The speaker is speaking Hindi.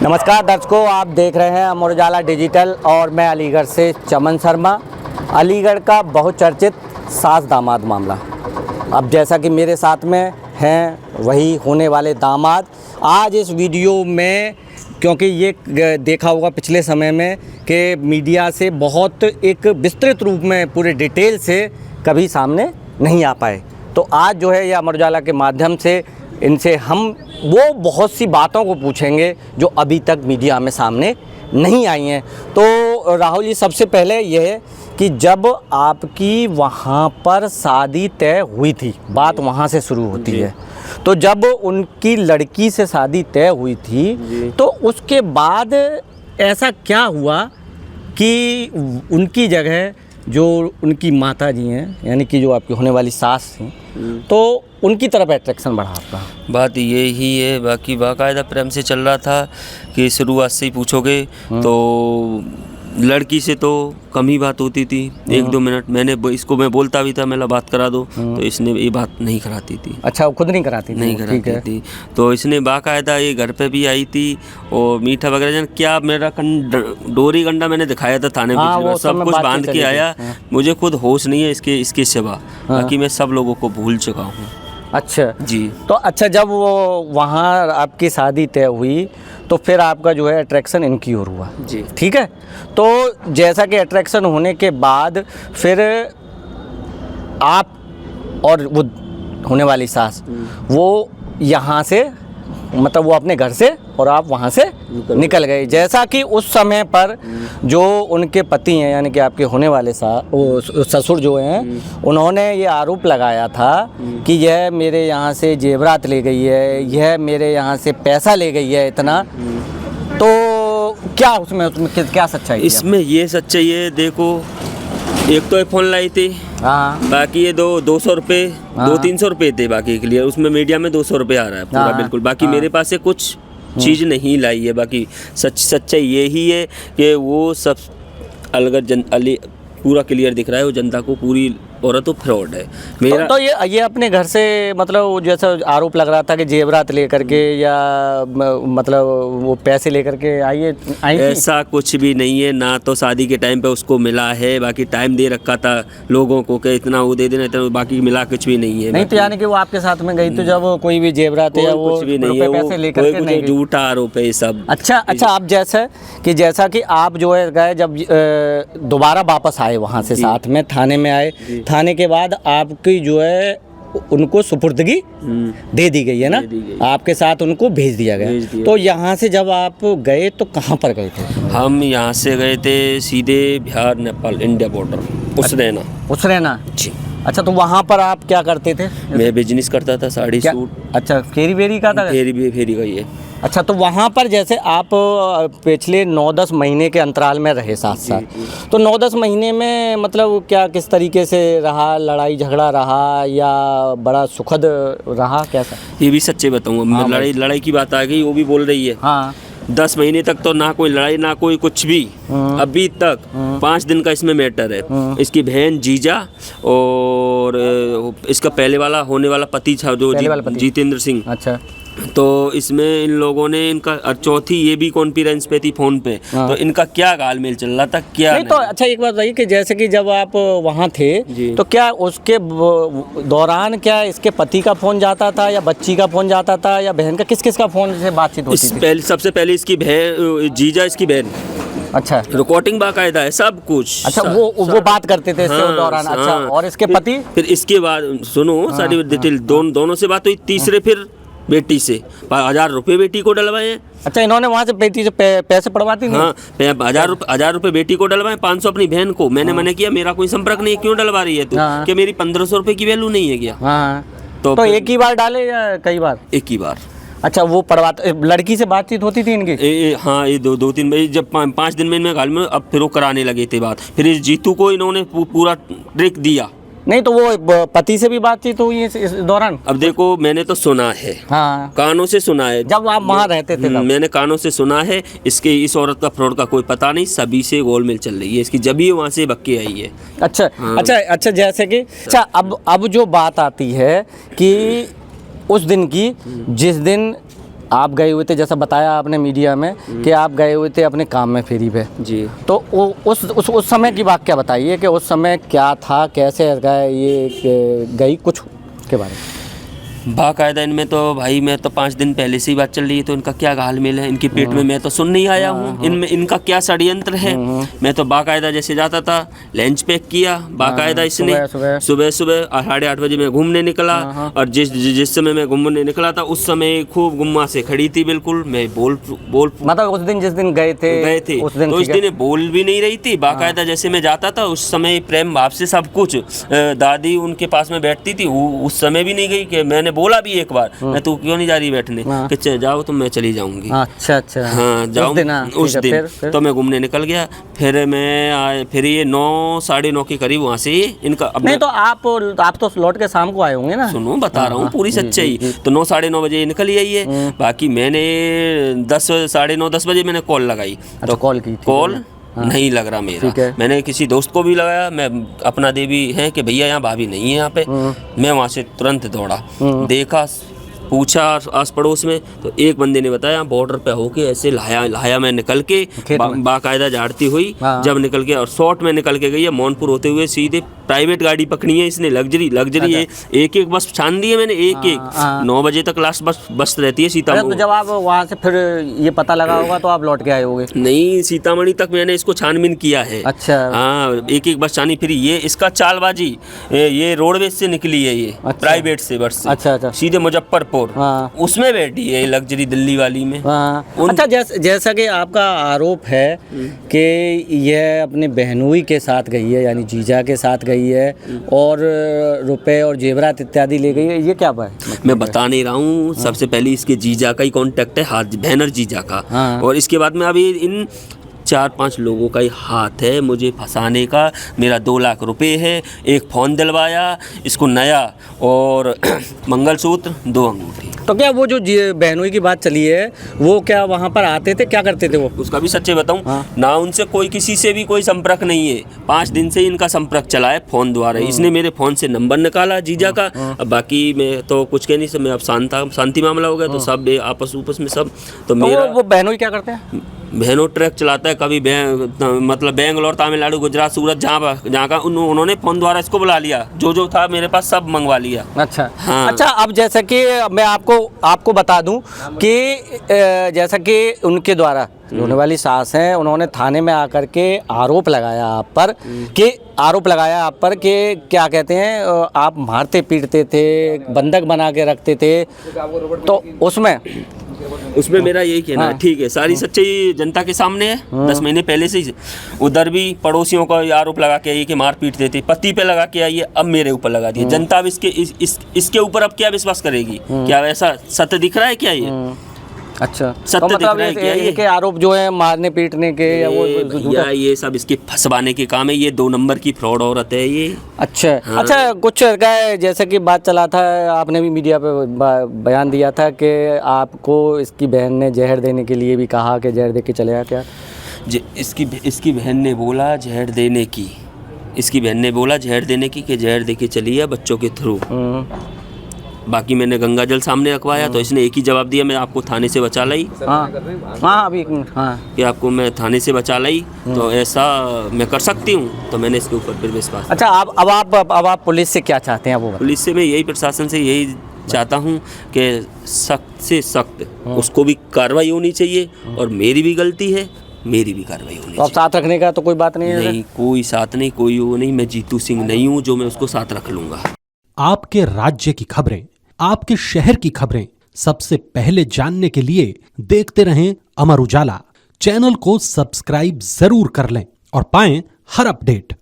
नमस्कार दर्शकों, आप देख रहे हैं अमर उजाला डिजिटल और मैं अलीगढ़ से चमन शर्मा। अलीगढ़ का बहुचर्चित सास दामाद मामला। अब जैसा कि मेरे साथ में हैं वही होने वाले दामाद, आज इस वीडियो में, क्योंकि ये देखा होगा पिछले समय में कि मीडिया से बहुत एक विस्तृत रूप में पूरे डिटेल से कभी सामने नहीं आ पाए, तो आज जो है ये अमर उजाला के माध्यम से इनसे हम वो बहुत सी बातों को पूछेंगे जो अभी तक मीडिया में सामने नहीं आई हैं। तो राहुल जी, सबसे पहले ये है कि जब आपकी वहाँ पर शादी तय हुई थी, बात वहाँ से शुरू होती है, तो जब उनकी लड़की से शादी तय हुई थी तो उसके बाद ऐसा क्या हुआ कि उनकी जगह जो उनकी माता जी हैं, यानी कि जो आपकी होने वाली सास थी, तो उनकी तरफ अट्रैक्शन बढ़ा आपका? बात ये ही है, बाकी बाकायदा प्रेम से चल रहा था कि शुरुआत से ही पूछोगे तो लड़की से तो कम ही बात होती थी, 1-2 मिनट। मैंने इसको मैं बोलता भी था, मैं बात करा दो, तो इसने ये बात नहीं कराती थी। अच्छा, वो खुद नहीं कराती थी? नहीं कराती थी। तो इसने बाकायदा ये घर पे भी आई थी और मीठा वगैरह क्या मेरा डोरी गंडा मैंने दिखाया था थाने में, सब कुछ बांध के आया। मुझे खुद होश नहीं है इसके सिवा, बाकी मैं सब लोगों को भूल चुका हूँ। अच्छा जी। तो अच्छा, जब वो वहाँ आपकी शादी तय हुई तो फिर आपका जो है अट्रैक्शन इनकी ओर हुआ जी, ठीक है। तो जैसा कि अट्रैक्शन होने के बाद फिर आप और वो होने वाली सास वो यहाँ से, मतलब वो अपने घर से और आप वहाँ से निकल गए। जैसा कि उस समय पर जो उनके पति हैं, यानी कि आपके होने वाले ससुर जो हैं, उन्होंने ये आरोप लगाया था कि यह मेरे यहाँ से जेवरात ले गई है, यह मेरे यहाँ से पैसा ले गई है इतना। तो क्या उसमें क्या सच्चाई? इसमें ये सच्चाई है, देखो, एक तो फ़ोन लाई थी, हाँ, बाकी ये 200 रुपये, 200-300 रुपये थे बाकी के लिए। उसमें मीडिया में 200 रुपये आ रहा है पूरा, बिल्कुल। बाकी मेरे पास से कुछ चीज़ नहीं लाई है। बाकी सच्चाई यही है कि वो सब अलग पूरा क्लियर दिख रहा है, वो जनता को पूरी औरत तो फ्रॉड है मेरा। तो ये अपने घर से, मतलब जैसा आरोप लग रहा था कि जेवरात लेकर के या मतलब वो पैसे लेकर के आई ऐसा कुछ भी नहीं है। ना तो शादी के टाइम पे उसको मिला है, बाकी टाइम दे रखा था लोगों को कि इतना वो दे देना, इतना, बाकी मिला कुछ भी नहीं है। नहीं तो यानी कि वो आपके साथ में गई तो जब कोई भी जेवरात या वो कुछ भी नहीं है, पैसे लेकर के नहीं, झूठा आरोप है सब। अच्छा, आप जैसा कि आप जो है गए, जब दोबारा वापस आए वहाँ से साथ में थाने में आए, थाने के बाद आपकी जो है उनको सुपुर्दगी दे दी गई है ना, आपके साथ उनको भेज दिया गया। तो यहाँ से जब आप गए तो कहाँ पर गए थे? हम यहाँ से गए थे सीधे बिहार नेपाल इंडिया बॉर्डर, उसरैना जी। अच्छा, तो वहाँ पर आप क्या करते थे? मैं बिजनेस करता था, साड़ी सूट। अच्छा, फेरी वेरी का था? फेरी का ही है। अच्छा, तो वहाँ पर जैसे आप पिछले 9-10 महीने के अंतराल में रहे साथ, तो 9-10 महीने में मतलब क्या किस तरीके से रहा? लड़ाई झगड़ा रहा या बड़ा सुखद रहा, कैसा? ये भी सच्चे बताऊँगा। हाँ, लड़ाई की बात आ गई, वो भी बोल रही है। हाँ, 10 महीने तक तो ना कोई लड़ाई, ना कोई कुछ भी। अभी तक 5 दिन का इसमें मैटर है। इसकी बहन जीजा और इसका पहले वाला होने वाला पति था जो जितेंद्र सिंह। अच्छा, तो इसमें इन लोगों ने इनका, और चौथी ये भी कॉन्फ्रेंस पे थी फोन पे, तो इनका क्या गालमेल चल रहा था क्या नहीं। तो अच्छा, एक बात बताइए कि जैसे कि जब आप वहाँ थे तो क्या उसके दौरान क्या इसके पति का फ़ोन जाता था या बच्ची का फ़ोन जाता था या बहन का, किस का फ़ोन से बातचीत होती थी? सबसे पहले इसकी बहन, जीजा इसकी बहन। अच्छा, रिकॉर्डिंग बाकायदा है, सब कुछ। अच्छा, वो बात करते थे इसके दौरान। अच्छा, और इसके पति? फिर इसके बाद सुनो सारी डिटेल, दोनों से बात हुई। तीसरे फिर बेटी से 1000 रुपये बेटी को डलवाए हैं। अच्छा, इन्होंने वहाँ से बेटी से पैसे पड़वाती नहीं? हाँ, 1000 रुपये बेटी को डलवाए, 500 अपनी बहन को। मैंने मना किया, मेरा कोई संपर्क नहीं है, क्यों डलवा रही है तू? कि मेरी 1500 रुपये की वैल्यू नहीं है क्या? हाँ, तो एक ही बार डाले या कई बार? एक ही बार। अच्छा, वो पढ़वाते, लड़की से बातचीत होती थी इनकी? हाँ, ये 2-3 बजे, जब 5 दिन में गाल में, अब फिर वो कराने लगे थे बात। फिर इस जीतू को इन्होंने पूरा ट्रिक दिया। नहीं तो वो पति से भी बातचीत हुई है इस दौरान? अब देखो, मैंने तो सुना है, हाँ, कानों से सुना है। जब आप वहाँ रहते थे तब मैंने कानों से सुना है। इस औरत का फ्रॉड का कोई पता नहीं, सभी से गोलमेल चल रही है इसकी, जब भी वहाँ से बक्के आई है। अच्छा, हाँ। अच्छा, जैसे कि अच्छा, अब जो बात आती है कि उस दिन की, जिस दिन आप गए हुए थे, जैसा बताया आपने मीडिया में कि आप गए हुए थे अपने काम में फेरी पे जी। तो उस समय की बात क्या बताइए कि उस समय क्या था, कैसे गए, ये गई कुछ के बारे में। बाकायदा इनमें तो भाई मैं तो 5 दिन पहले से ही बात चल रही है, तो इनका क्या घालमेल है इनके पेट में मैं तो सुन नहीं आया हूँ। इनमें इनका क्या षड्यंत्र है। मैं तो बाकायदा जैसे जाता था लंच पैक किया बाकायदा इसने, सुबह 8:30 बजे मैं घूमने निकला, और जिस समय मैं घूमने निकला था उस समय खूब गुम्मा से खड़ी थी, बिल्कुल मैं बोल मतलब उस दिन जिस दिन गए थे उस दिन, तो इस दिन बोल भी नहीं रही थी बाकायदा। जैसे मैं जाता था उस समय प्रेम भाव से सब कुछ, दादी उनके पास में बैठती थी, उस समय भी नहीं गई कि मैंने बोला भी एक बार मैं तू क्यों नहीं जा रही बैठने, कि जाओ तो मैं चली जाऊंगी। अच्छा अच्छा हाँ जाओ उस दिन फिर? तो मैं घूमने निकल गया। फिर मैं फिर ये 9 साढ़े 9 के करीब वहाँ से इनका नहीं तो आप तो लौट के शाम को आए होंगे ना। सुनो बता रहा हूँ पूरी सच्चाई। तो 9 साढ़े 9 बजे निकल आई है। बाकी मैंने 10 साढ़े 9 10 बजे मैंने कॉल लगाई। तो कॉल की कॉल नहीं लग रहा मेरा। मैंने किसी दोस्त को भी लगाया, मैं अपना देवी है कि भैया यहाँ भाभी नहीं है यहाँ पे। मैं वहाँ से तुरंत दौड़ा, देखा, पूछा आस पड़ोस में, तो एक बंदे ने बताया बॉर्डर पे होके ऐसे लाया मैं निकल के बाकायदा झाड़ती हुई जब निकल के, और शॉर्ट में निकल के गई है मौनपुर होते हुए सीधे प्राइवेट गाड़ी पकड़ी है इसने, लग्जरी है। एक बस छान दी है मैंने, 9 बजे तक लास्ट बस रहती है सीतामढ़ी। तो जब आप वहाँ से फिर ये पता लगा होगा तो आप लौट के आए होंगे। नहीं, सीतामढ़ी तक मैंने इसको छानबीन किया है। अच्छा हाँ, एक बस छानी फिर ये इसका चालबाजी, ये रोडवेज से निकली है ये। अच्छा। प्राइवेट से बस से। अच्छा। सीधे मुजफ्फरपुर उसमें बैठी है लग्जरी दिल्ली वाली में। अच्छा, जैसा कि आपका आरोप है कि यह अपने बहनोई के साथ गई है, यानी जीजा के साथ गई है, और रुपए और जेवरात इत्यादि ले गई है, ये क्या बात है? मैं बता नहीं रहा हूँ। सबसे पहले इसके जीजा का ही कांटेक्ट है, बहनर जीजा का। और इसके बाद में अभी इन 4-5 लोगों का ही हाथ है मुझे फंसाने का। मेरा 2 लाख रुपए है, एक फ़ोन दिलवाया इसको नया, और मंगलसूत्र, 2 अंगूठी। तो क्या वो जो बहनोई की बात चली है वो क्या वहाँ पर आते थे, क्या करते थे वो? उसका भी सच्चे बताऊँ ना, उनसे कोई किसी से भी कोई संपर्क नहीं है। 5 दिन से इनका संपर्क चला है फ़ोन द्वारा। इसने मेरे फ़ोन से नंबर निकाला जीजा का। अब बाकी मैं तो कुछ कह नहीं सकता, मैं अब शांति मामला हो गया तो सब आपस में सब। तो मेरा वो बहनोई क्या करते हैं? बहनों ट्रक चलाता है, कभी मतलब बेंगलोर, तमिलनाडु, गुजरात, सूरत, जहाँ का उन्होंने फ़ोन द्वारा इसको बुला लिया। जो था मेरे पास सब मंगवा लिया। अच्छा हाँ। अच्छा, अब जैसा कि मैं आपको बता दूं कि जैसा कि उनके द्वारा होने वाली सास हैं, उन्होंने थाने में आकर के आरोप लगाया आप पर कि क्या कहते हैं, आप मारते पीटते थे, बंधक बना के रखते थे। तो उसमें मेरा यही कहना है। ठीक है, सारी सच्चाई जनता के सामने है। 10 महीने पहले से ही उधर भी पड़ोसियों का आरोप लगा के आई कि मार पीट देते, पति पे लगा के आई है, अब मेरे ऊपर लगा दिया। जनता अब इसके ऊपर अब क्या विश्वास करेगी? क्या वैसा सत्य दिख रहा है क्या ये? अच्छा, सत्य दिख रहा है क्या ये आरोप जो है मारने पीटने के ये सब इसके फंसवाने के काम है। ये 2 नंबर की फ्रॉड औरत है ये। अच्छा हाँ। अच्छा, कुछ जैसे कि बात चला था, आपने भी मीडिया पे बयान दिया था कि आपको इसकी बहन ने जहर देने के लिए भी कहा कि जहर दे के चले आया। क्या इसकी बहन ने बोला जहर देने की, कि जहर दे के चली है बच्चों के थ्रू। बाकी मैंने गंगा जल सामने रखवाया तो इसने एक ही जवाब दिया, मैं आपको थाने से बचा लाई। अभी एक मिनट, कि आपको मैं थाने से बचा लाई, तो ऐसा मैं कर सकती हूँ। तो मैंने इसके ऊपर फिर विश्वास। अच्छा, अब आप पुलिस से क्या चाहते हैं? वो पुलिस से मैं यही, प्रशासन से यही चाहता हूँ कि सख्त से सख्त उसको भी कार्रवाई होनी चाहिए, और मेरी भी गलती है, मेरी भी कार्रवाई होनी चाहिए। अब साथ रखने का तो कोई बात नहीं है? नहीं, कोई साथ नहीं, कोई वो नहीं। मैं जीतू सिंह नहीं हूँ जो मैं उसको साथ रख लूँगा। आपके राज्य की खबरें, आपके शहर की खबरें सबसे पहले जानने के लिए देखते रहें अमर उजाला। चैनल को सब्सक्राइब जरूर कर लें और पाएं हर अपडेट।